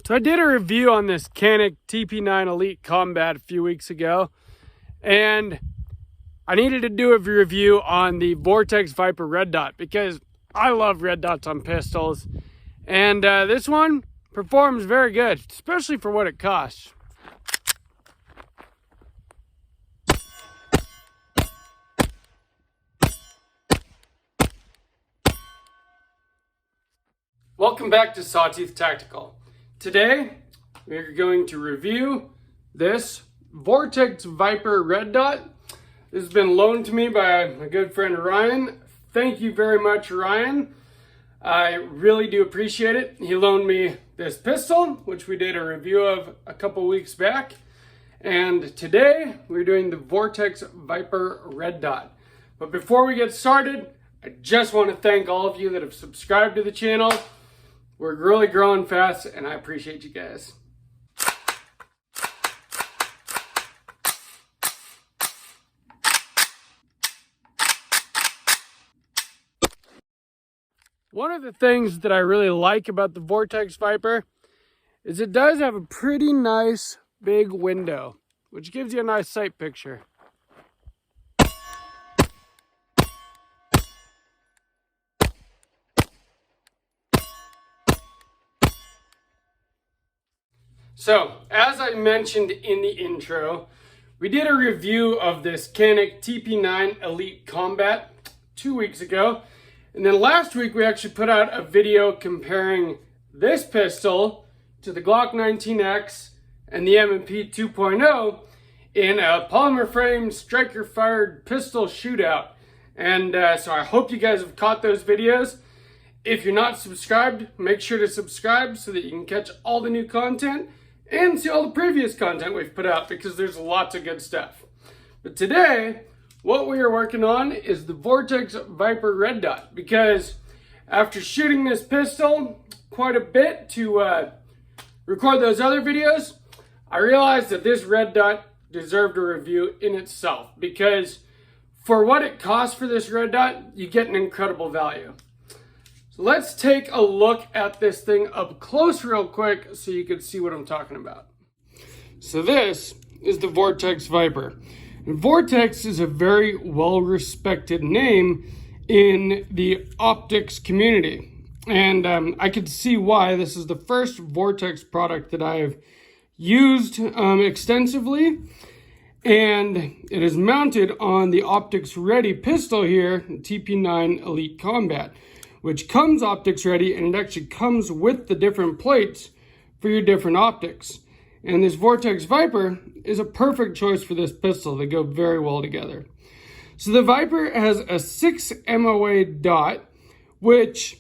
So I did a review on this Canik TP9 Elite Combat a few weeks ago, and I needed to do a review on the Vortex Viper Red Dot because I love red dots on pistols, and this one performs very good, especially for what it costs. Welcome back to Sawtooth Tactical. Today, we're going to review this Vortex Viper Red Dot. This has been loaned to me by my good friend Ryan. Thank you very much, Ryan. I really do appreciate it. He loaned me this pistol, which we did a review of a couple weeks back. And today, we're doing the Vortex Viper Red Dot. But before we get started, I just want to thank all of you that have subscribed to the channel. We're really growing fast, and I appreciate you guys. One of the things that I really like about the Vortex Viper is it does have a pretty nice big window, which gives you a nice sight picture. So, as I mentioned in the intro, we did a review of this Canik TP9 Elite Combat 2 weeks ago. And then last week we actually put out a video comparing this pistol to the Glock 19X and the M&P 2.0 in a polymer frame striker fired pistol shootout. And so I hope you guys have caught those videos. If you're not subscribed, make sure to subscribe so that you can catch all the new content and see all the previous content we've put out, because there's lots of good stuff. But today, what we are working on is the Vortex Viper Red Dot, because after shooting this pistol quite a bit to record those other videos, I realized that this Red Dot deserved a review in itself, because for what it costs for this Red Dot, you get an incredible value. So let's take a look at this thing up close real quick so you can see what I'm talking about. So this is the Vortex Viper. And Vortex is a very well-respected name in the optics community. And I could see why. This is the first Vortex product that I've used extensively. And it is mounted on the optics ready pistol here, TP9 Elite Combat, which comes optics ready, and it actually comes with the different plates for your different optics. And this Vortex Viper is a perfect choice for this pistol. They go very well together. So the Viper has a 6 MOA dot, which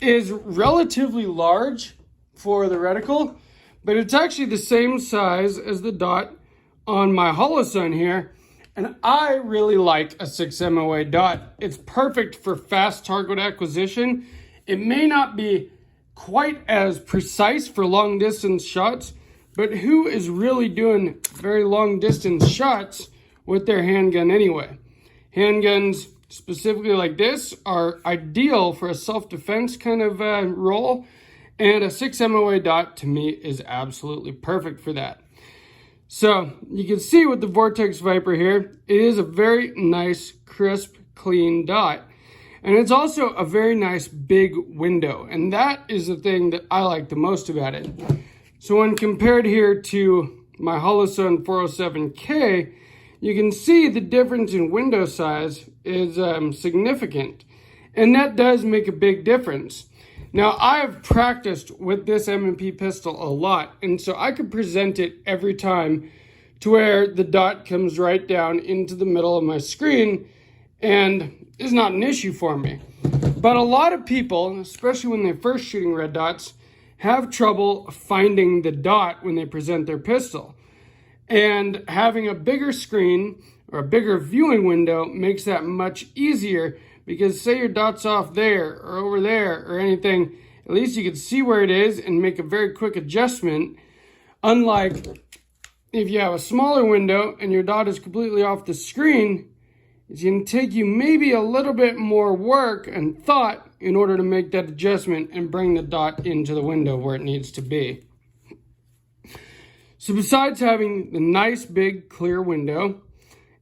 is relatively large for the reticle, but it's actually the same size as the dot on my Holosun here. And I really like a 6 MOA dot. It's perfect for fast target acquisition. It may not be quite as precise for long distance shots, but who is really doing very long distance shots with their handgun anyway? Handguns, specifically like this, are ideal for a self-defense kind of role, and a 6 MOA dot to me is absolutely perfect for that. So you can see with the Vortex Viper here, it is a very nice, crisp, clean dot. And it's also a very nice big window. And that is the thing that I like the most about it. So when compared here to my Holosun 407K, you can see the difference in window size is significant. And that does make a big difference. Now, I have practiced with this M&P pistol a lot, and so I could present it every time to where the dot comes right down into the middle of my screen, and is not an issue for me. But a lot of people, especially when they're first shooting red dots, have trouble finding the dot when they present their pistol. And having a bigger screen or a bigger viewing window makes that much easier, because say your dot's off there or over there or anything, at least you can see where it is and make a very quick adjustment. Unlike if you have a smaller window and your dot is completely off the screen, it's going to take you maybe a little bit more work and thought in order to make that adjustment and bring the dot into the window where it needs to be. So besides having the nice big clear window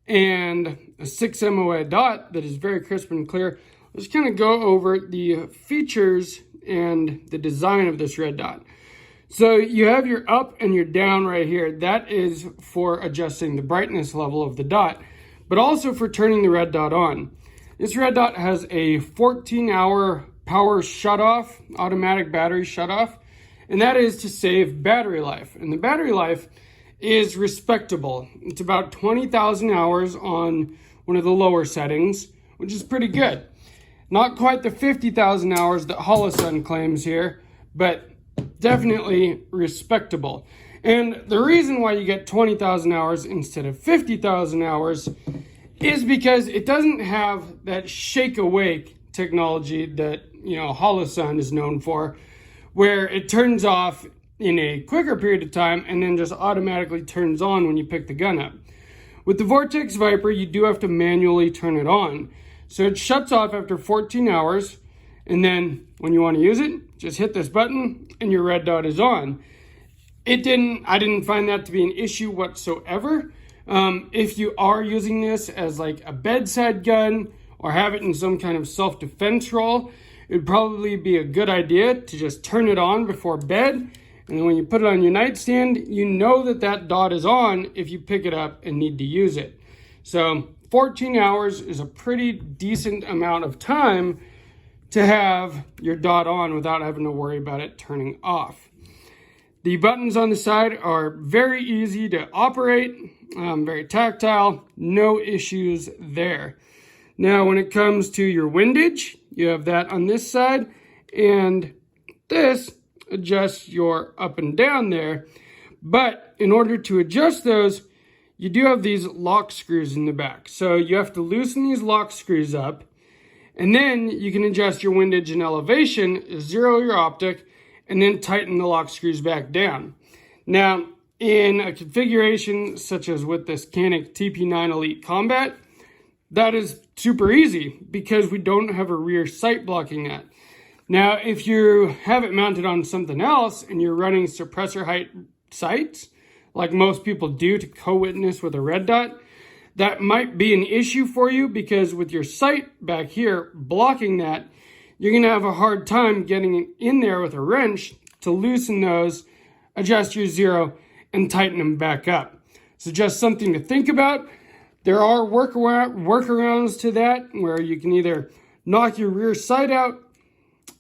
and a 6 MOA dot that is very crisp and clear, let's kind of go over the features and the design of this red dot. So you have your up and your down right here. That is for adjusting the brightness level of the dot, but also for turning the red dot on. This red dot has a 14-hour power shutoff, automatic battery shutoff, and that is to save battery life. And the battery life is respectable. It's about 20,000 hours on one of the lower settings, which is pretty good. Not quite the 50,000 hours that Holosun claims here, but definitely respectable. And the reason why you get 20,000 hours instead of 50,000 hours is because it doesn't have that shake awake technology that, Holosun is known for, where it turns off in a quicker period of time and then just automatically turns on when you pick the gun up. With the Vortex Viper, you do have to manually turn it on. So it shuts off after 14 hours, and then when you want to use it, just hit this button and your red dot is on. I didn't find that to be an issue whatsoever. If you are using this as like a bedside gun or have it in some kind of self-defense role, it would probably be a good idea to just turn it on before bed. And then when you put it on your nightstand, you know that that dot is on if you pick it up and need to use it. So 14 hours is a pretty decent amount of time to have your dot on without having to worry about it turning off. The buttons on the side are very easy to operate, very tactile, no issues there. Now, when it comes to your windage, you have that on this side, and this adjusts your up and down there. But in order to adjust those, you do have these lock screws in the back. So you have to loosen these lock screws up, and then you can adjust your windage and elevation, zero your optic, and then tighten the lock screws back down. Now, in a configuration such as with this Canik TP9 Elite Combat, that is super easy because we don't have a rear sight blocking that. Now, if you have it mounted on something else and you're running suppressor height sights, like most people do to co-witness with a red dot, that might be an issue for you because with your sight back here blocking that, you're going to have a hard time getting in there with a wrench to loosen those, adjust your zero, and tighten them back up. So just something to think about. There are workarounds to that where you can either knock your rear sight out,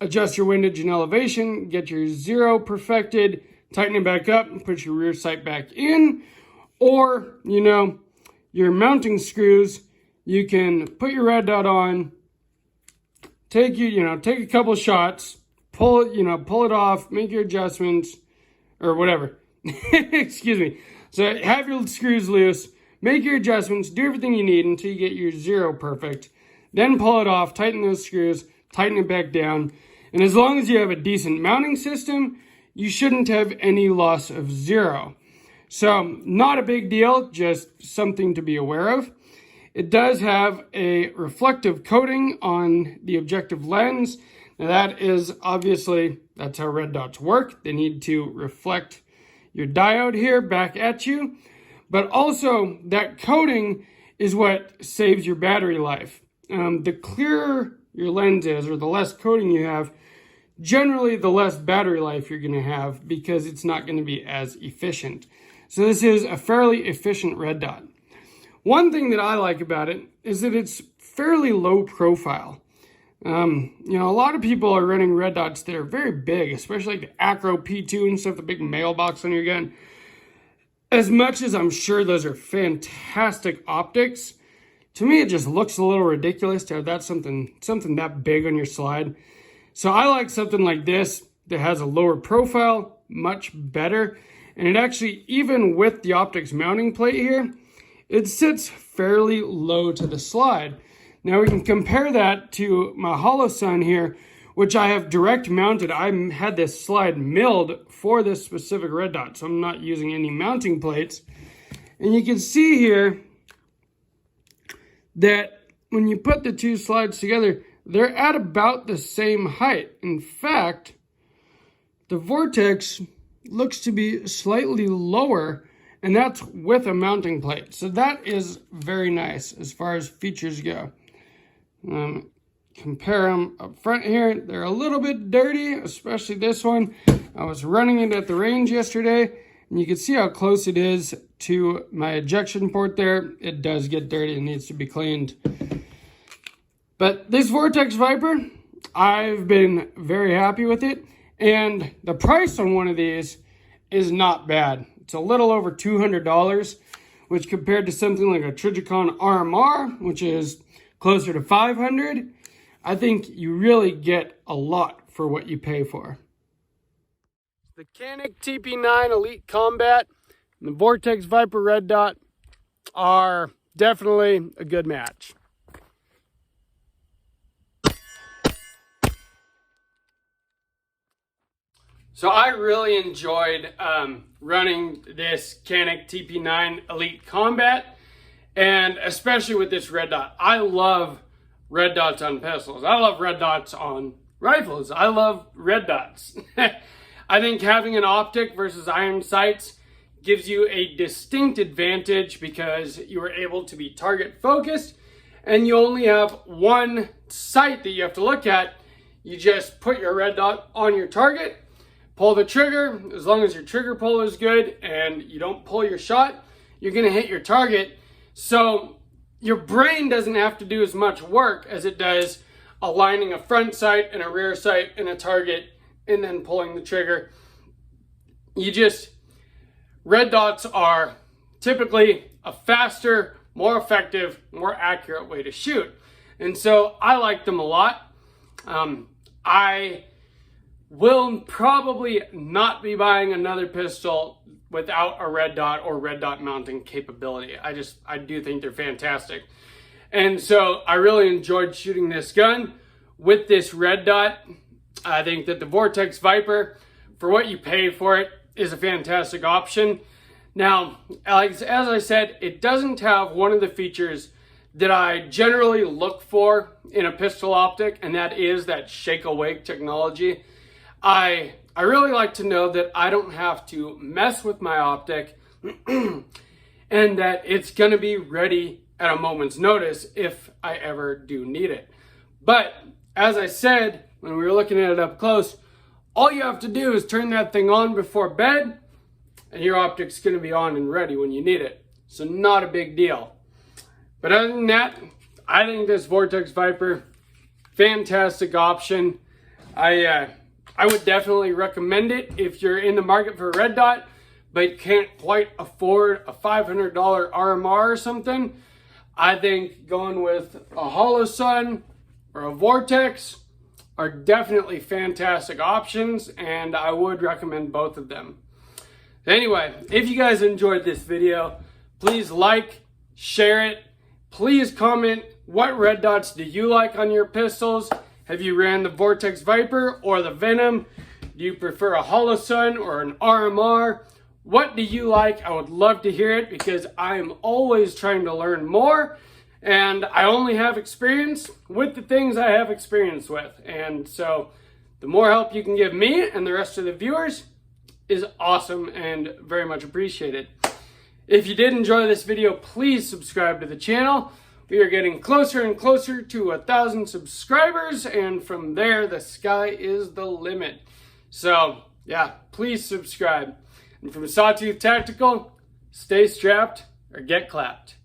adjust your windage and elevation, get your zero perfected, tighten it back up, and put your rear sight back in. Or, your mounting screws, you can put your red dot on, take a couple shots, pull it off, make your adjustments, or whatever. Excuse me. So have your screws loose, make your adjustments, do everything you need until you get your zero perfect. Then pull it off, tighten those screws, tighten it back down. And as long as you have a decent mounting system, you shouldn't have any loss of zero. So not a big deal, just something to be aware of. It does have a reflective coating on the objective lens. Now that is obviously, that's how red dots work. They need to reflect your diode here back at you. But also that coating is what saves your battery life. The clearer your lens is or the less coating you have, generally the less battery life you're going to have because it's not going to be as efficient. So this is a fairly efficient red dot. One thing that I like about it is that it's fairly low profile. A lot of people are running red dots that are very big, especially like the Acro P2 and stuff, the big mailbox on your gun. As much as I'm sure those are fantastic optics, to me it just looks a little ridiculous to have that something that big on your slide. So I like something like this that has a lower profile, much better. And it actually, even with the optics mounting plate here, it sits fairly low to the slide. Now we can compare that to my Holosun here, which I have direct mounted. I had this slide milled for this specific red dot, so I'm not using any mounting plates. And you can see here that when you put the two slides together, they're at about the same height. In fact, the Vortex looks to be slightly lower, and that's with a mounting plate. So that is very nice as far as features go. Compare them up front here. They're a little bit dirty, especially this one. I was running it at the range yesterday, and you can see how close it is to my ejection port there. It does get dirty and needs to be cleaned. But this Vortex Viper, I've been very happy with it. And the price on one of these is not bad. It's a little over $200, which compared to something like a Trijicon RMR, which is closer to $500, I think you really get a lot for what you pay for. The Canik TP9 Elite Combat and the Vortex Viper Red Dot are definitely a good match. So I really enjoyed running this Canik TP9 Elite Combat, and especially with this red dot. I love red dots on pistols. I love red dots on rifles. I love red dots. I think having an optic versus iron sights gives you a distinct advantage because you are able to be target focused and you only have one sight that you have to look at. You just put your red dot on your target, pull the trigger. As long as your trigger pull is good and you don't pull your shot, you're gonna hit your target. So your brain doesn't have to do as much work as it does aligning a front sight and a rear sight and a target and then pulling the trigger. Red dots are typically a faster, more effective, more accurate way to shoot. And so I like them a lot. I will probably not be buying another pistol without a red dot or red dot mounting capability. I do think they're fantastic. And so I really enjoyed shooting this gun with this red dot. I think that the Vortex Viper, for what you pay for it, is a fantastic option. Now, as I said, it doesn't have one of the features that I generally look for in a pistol optic, and that is that shake awake technology. I really like to know that I don't have to mess with my optic and that it's going to be ready at a moment's notice if I ever do need it. But as I said, when we were looking at it up close, all you have to do is turn that thing on before bed and your optic's going to be on and ready when you need it. So not a big deal. But other than that, I think this Vortex Viper, fantastic option. I would definitely recommend it if you're in the market for a red dot, but can't quite afford a $500 RMR or something. I think going with a Holosun or a Vortex are definitely fantastic options, and I would recommend both of them. Anyway, if you guys enjoyed this video, please like, share it. Please comment, what red dots do you like on your pistols? Have you ran the Vortex Viper or the Venom? Do you prefer a Holosun or an RMR? What do you like? I would love to hear it because I'm always trying to learn more, and I only have experience with the things I have experience with. And so the more help you can give me and the rest of the viewers is awesome and very much appreciated. If you did enjoy this video, please subscribe to the channel. We are getting closer and closer to 1,000 subscribers, and from there, the sky is the limit. So, yeah, please subscribe. And from Sawtooth Tactical, stay strapped or get clapped.